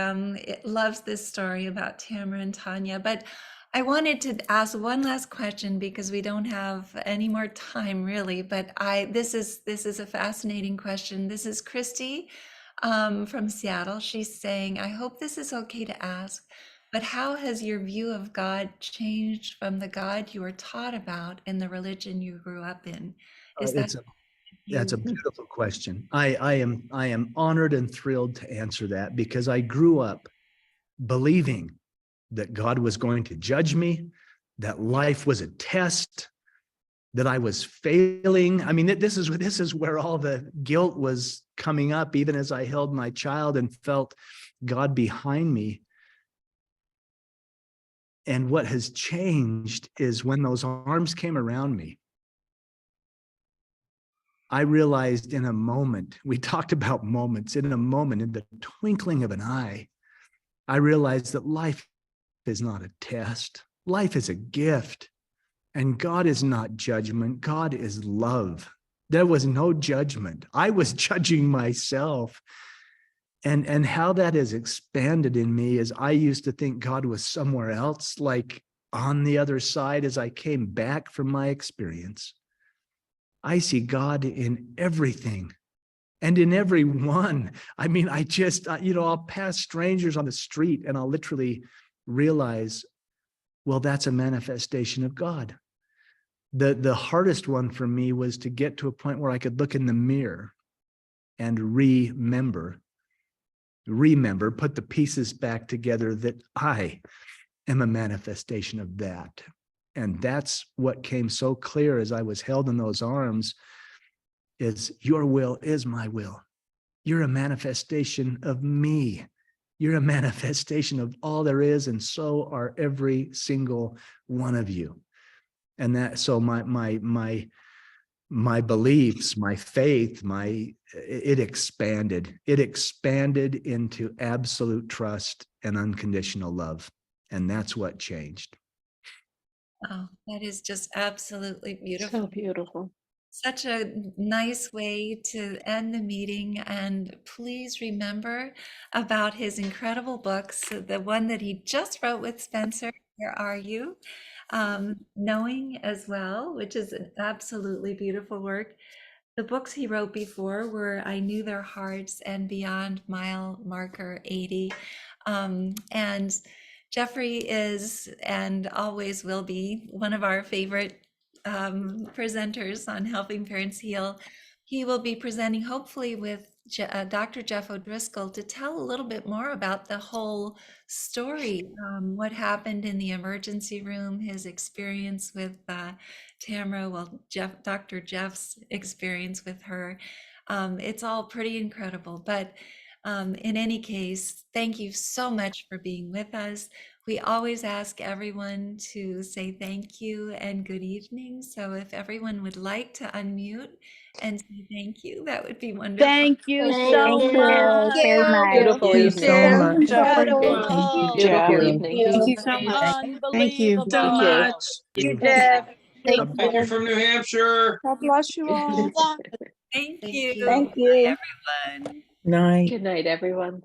loves this story about Tamara and Tanya. But I wanted to ask one last question because we don't have any more time really, but this is a fascinating question. This is Christy from Seattle. She's saying, "I hope this is okay to ask, but how has your view of God changed from the God you were taught about in the religion you grew up in?" Is that That's a you? beautiful question. I am honored and thrilled to answer that, because I grew up believing that God was going to judge me, that life was a test, that I was failing. I mean, this is where all the guilt was coming up, even as I held my child and felt God behind me. And what has changed is when those arms came around me, I realized in a moment, we talked about moments, in a moment, in the twinkling of an eye, I realized that life is not a test. Life is a gift. And God is not judgment. God is love. There was no judgment. I was judging myself. And how that has expanded in me is I used to think God was somewhere else, like on the other side. As I came back from my experience, I see God in everything and in everyone. I mean, I'll pass strangers on the street and I'll literally realize, well, that's a manifestation of God. The hardest one for me was to get to a point where I could look in the mirror and remember, put the pieces back together, that I am a manifestation of that. And that's what came so clear as I was held in those arms is your will is my will. You're a manifestation of me. You're a manifestation of all there is, and so are every single one of you. And that, so my beliefs, my faith, it expanded. It expanded into absolute trust and unconditional love. And that's what changed. Oh, that is just absolutely beautiful. So beautiful. Such a nice way to end the meeting. And please remember about his incredible books. The one that he just wrote with Spencer, Where Are You? Knowing as well, which is an absolutely beautiful work. The books he wrote before were I Knew Their Hearts and Beyond Mile Marker 80. And Jeffrey is and always will be one of our favorite presenters on Helping Parents Heal. He will be presenting hopefully with Dr. Jeff O'Driscoll to tell a little bit more about the whole story, what happened in the emergency room, his experience with Tamara, well, Dr. Jeff's experience with her. It's all pretty incredible, but in any case, thank you so much for being with us. We always ask everyone to say thank you and good evening. So if everyone would like to unmute and say thank you, that would be wonderful. Thank you Thank so you. much. Very nice. Beautiful Thank you evening. so much. Incredible. Thank you, Beautiful Jeff. evening. Thank you so much. Thank you Unbelievable. so much. Thank You, Jeff. Thank Thank you from New Hampshire. God bless you all. Thank you. Thank Bye, you. everyone. Night. Good night, everyone.